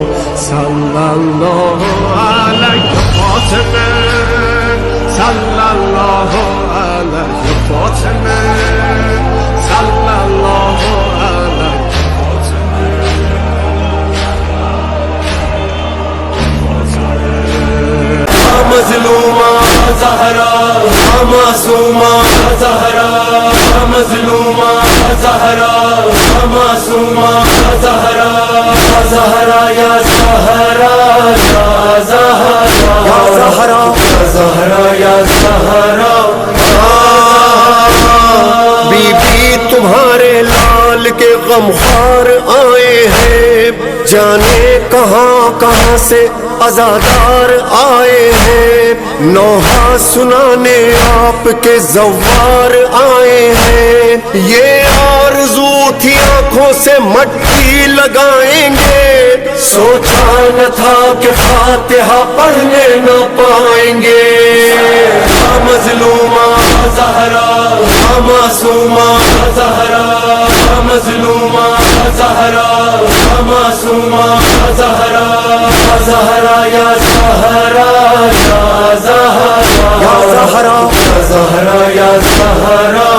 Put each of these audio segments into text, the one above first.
sallallahu alayhi Fatıma, sallallahu alayhi Fatıma, sallallahu alayhi Fatıma. Mazluma Zahra, Masuma Zahra, Mazluma Zahra, Masuma Zahra, Zahra ya Zahra, ya Zahra, ya Zahra, Zahra ya Zahra. बीबी तुम्हारे लाल के गमखार आए हैं, जाने कहाँ कहाँ से अज़ादार आए हैं, नौहा सुनाने आपके ज़व्वार आए हैं। ये आरज़ू थी आँखों से मट्टी लगाएंगे, सोचा न था कि फातिहा पढ़ने न पाएंगे। मज़लूमा ज़हरा, मासूमा ज़हरा, मज़लूमा ज़हरा, मासूमा ज़हरा, ज़हरा या ज़हरा, या ज़हरा, या ज़हरा, ज़हरा या ज़हरा,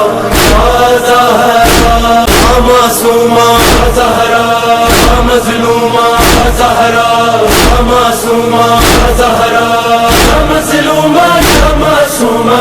या ज़हरा, मासूमा ज़हरा, मज़लूमा ज़हरा, मासूमा ज़हरा, मज़लूमा मासूमा।